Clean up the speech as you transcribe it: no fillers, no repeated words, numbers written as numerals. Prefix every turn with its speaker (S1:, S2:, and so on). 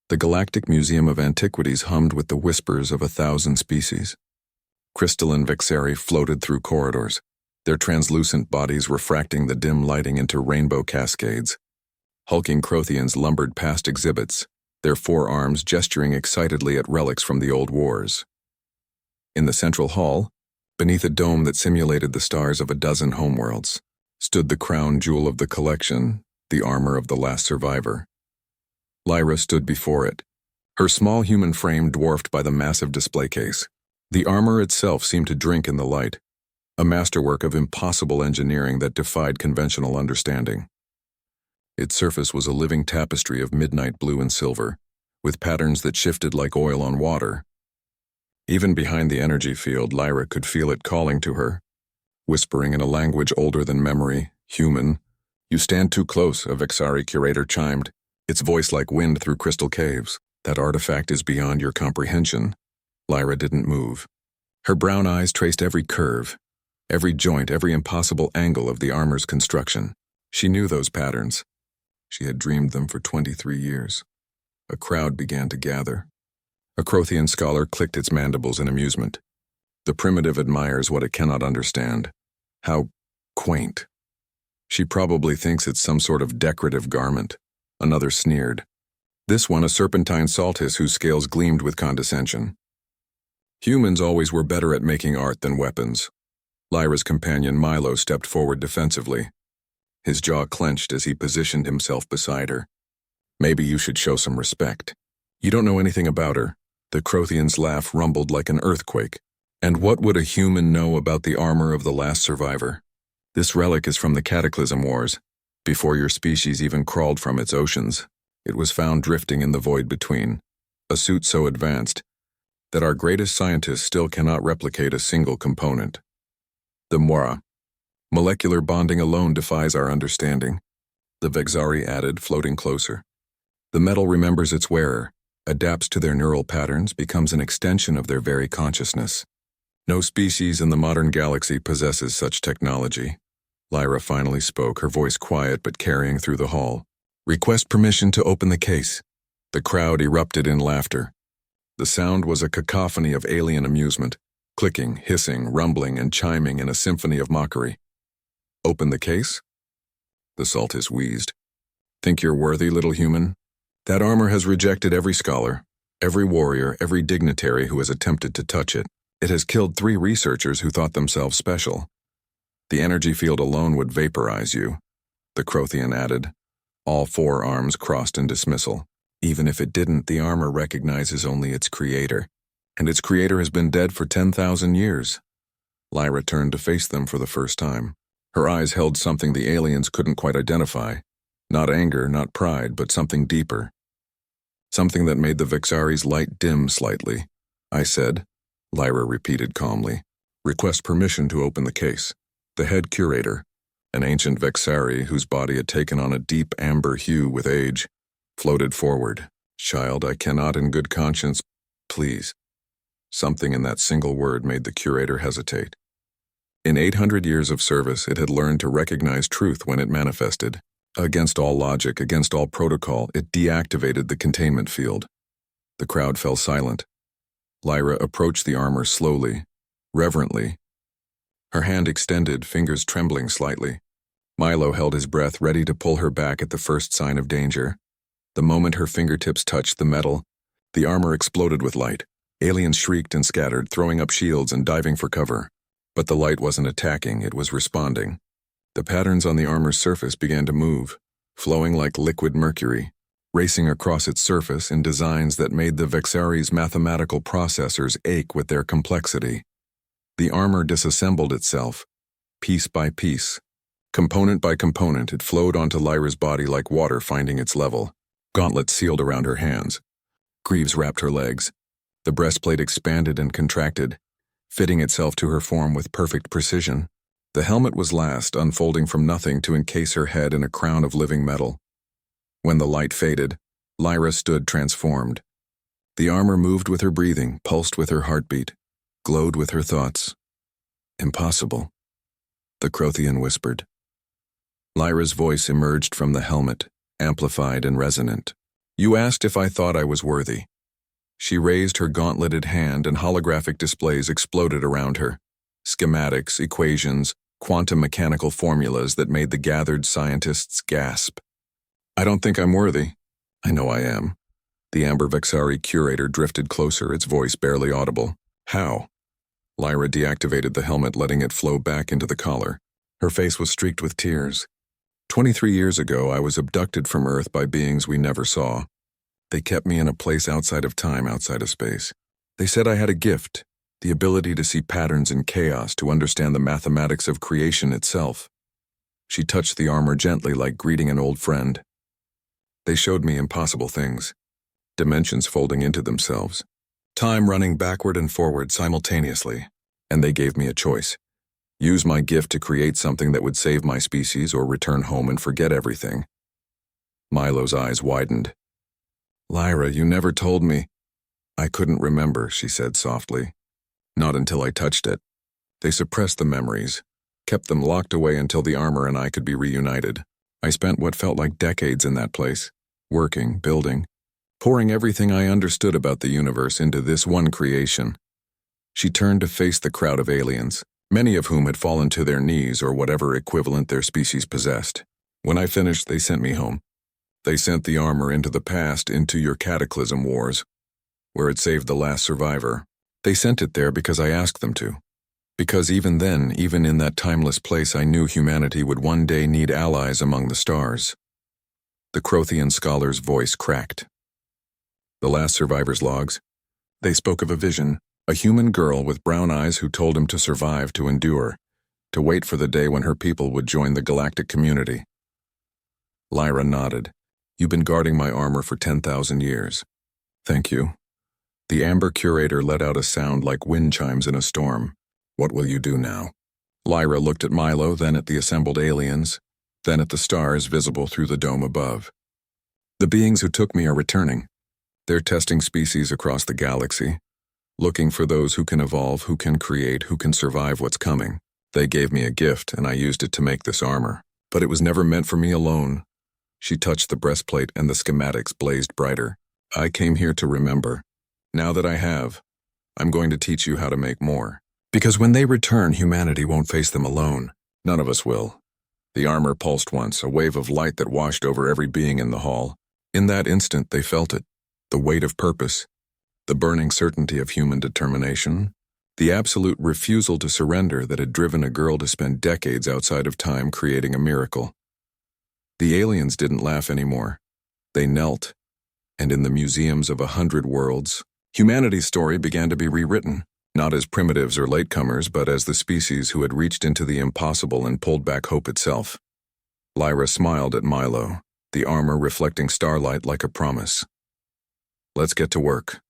S1: The Galactic Museum of Antiquities hummed with the whispers of 1,000 species. Crystalline Vexari floated through corridors, their translucent bodies refracting the dim lighting into rainbow cascades. Hulking Crothians lumbered past exhibits, their forearms gesturing excitedly at relics from the old wars. In the central hall, beneath a dome that simulated the stars of a dozen homeworlds, stood the crown jewel of the collection, the armor of the last survivor. Lyra stood before it, her small human frame dwarfed by the massive display case. The armor itself seemed to drink in the light, a masterwork of impossible engineering that defied conventional understanding. Its surface was a living tapestry of midnight blue and silver, with patterns that shifted like oil on water. Even behind the energy field, Lyra could feel it calling to her, whispering in a language older than memory, human. "You stand too close," a Vexari curator chimed, its voice like wind through crystal caves. "That artifact is beyond your comprehension." Lyra didn't move. Her brown eyes traced every curve, every joint, every impossible angle of the armor's construction. She knew those patterns. She had dreamed them for 23 years. A crowd began to gather. A Crothian scholar clicked its mandibles in amusement. The primitive admires what it cannot understand. How quaint. She probably thinks it's some sort of decorative garment. Another sneered. This one a serpentine saltis whose scales gleamed with condescension. Humans always were better at making art than weapons. Lyra's companion Milo stepped forward defensively. His jaw clenched as he positioned himself beside her. "Maybe you should show some respect. You don't know anything about her." The Crothian's laugh rumbled like an earthquake. "And what would a human know about the armor of the last survivor? This relic is from the Cataclysm Wars, before your species even crawled from its oceans. It was found drifting in the void between, a suit so advanced that our greatest scientists still cannot replicate a single component. The Moira. Molecular bonding alone defies our understanding," the Vexari added, floating closer. "The metal remembers its wearer, adapts to their neural patterns, becomes an extension of their very consciousness. No species in the modern galaxy possesses such technology." Lyra finally spoke, her voice quiet but carrying through the hall. "Request permission to open the case." The crowd erupted in laughter. The sound was a cacophony of alien amusement, clicking, hissing, rumbling, and chiming in a symphony of mockery. "Open the case?" The Saltis wheezed. "Think you're worthy, little human? That armor has rejected every scholar, every warrior, every dignitary who has attempted to touch it. It has killed 3 researchers who thought themselves special. The energy field alone would vaporize you," the Crothian added, all 4 arms crossed in dismissal. "Even if it didn't, the armor recognizes only its creator, and its creator has been dead for 10,000 years. Lyra turned to face them for the first time. Her eyes held something the aliens couldn't quite identify. Not anger, not pride, but something deeper. Something that made the Vexari's light dim slightly. "I said," Lyra repeated calmly, "request permission to open the case." The head curator, an ancient Vexari whose body had taken on a deep amber hue with age, floated forward. "Child, I cannot in good conscience, please." Something in that single word made the curator hesitate. In 800 years of service, it had learned to recognize truth when it manifested. Against all logic, against all protocol, it deactivated the containment field. The crowd fell silent. Lyra approached the armor slowly, reverently. Her hand extended, fingers trembling slightly. Milo held his breath, ready to pull her back at the first sign of danger. The moment her fingertips touched the metal, the armor exploded with light. Aliens shrieked and scattered, throwing up shields and diving for cover. But the light wasn't attacking, it was responding. The patterns on the armor's surface began to move, flowing like liquid mercury, racing across its surface in designs that made the Vexari's mathematical processors ache with their complexity. The armor disassembled itself, piece by piece. Component by component, it flowed onto Lyra's body like water finding its level. Gauntlets sealed around her hands. Greaves wrapped her legs. The breastplate expanded and contracted, fitting itself to her form with perfect precision. The helmet was last, unfolding from nothing to encase her head in a crown of living metal. When the light faded, Lyra stood transformed. The armor moved with her breathing, pulsed with her heartbeat, glowed with her thoughts. "Impossible," the Crothian whispered. Lyra's voice emerged from the helmet, amplified and resonant. You asked if I thought I was worthy. She raised her gauntleted hand and holographic displays exploded around her. Schematics, equations, quantum mechanical formulas that made the gathered scientists gasp. I don't think I'm worthy. I know I am. The Amber Vexari curator drifted closer, its voice barely audible. How? Lyra deactivated the helmet, letting it flow back into the collar. Her face was streaked with tears. 23 years ago, I was abducted from Earth by beings we never saw. They kept me in a place outside of time, outside of space. They said I had a gift, the ability to see patterns in chaos, to understand the mathematics of creation itself. She touched the armor gently, like greeting an old friend. They showed me impossible things, dimensions folding into themselves, time running backward and forward simultaneously, and they gave me a choice. Use my gift to create something that would save my species or return home and forget everything. Milo's eyes widened. Lyra, you never told me. I couldn't remember, she said softly. Not until I touched it. They suppressed the memories, kept them locked away until the armor and I could be reunited. I spent what felt like decades in that place, working, building, pouring everything I understood about the universe into this one creation. She turned to face the crowd of aliens, many of whom had fallen to their knees or whatever equivalent their species possessed. When I finished, they sent me home. They sent the armor into the past, into your cataclysm wars, where it saved the last survivor. They sent it there because I asked them to. Because even then, even in that timeless place, I knew humanity would one day need allies among the stars. The Crothian scholar's voice cracked. The last survivor's logs. They spoke of a vision, a human girl with brown eyes who told him to survive, to endure, to wait for the day when her people would join the galactic community. Lyra nodded. You've been guarding my armor for 10,000 years. Thank you. The Amber curator let out a sound like wind chimes in a storm. What will you do now? Lyra looked at Milo, then at the assembled aliens, then at the stars visible through the dome above. The beings who took me are returning. They're testing species across the galaxy, looking for those who can evolve, who can create, who can survive what's coming. They gave me a gift, and I used it to make this armor. But it was never meant for me alone. She touched the breastplate, and the schematics blazed brighter. I came here to remember. Now that I have, I'm going to teach you how to make more. Because when they return, humanity won't face them alone. None of us will. The armor pulsed once, a wave of light that washed over every being in the hall. In that instant, they felt it. The weight of purpose, the burning certainty of human determination, the absolute refusal to surrender that had driven a girl to spend decades outside of time creating a miracle. The aliens didn't laugh anymore. They knelt, and in the museums of 100 worlds, humanity's story began to be rewritten, not as primitives or latecomers, but as the species who had reached into the impossible and pulled back hope itself. Lyra smiled at Milo, the armor reflecting starlight like a promise. Let's get to work.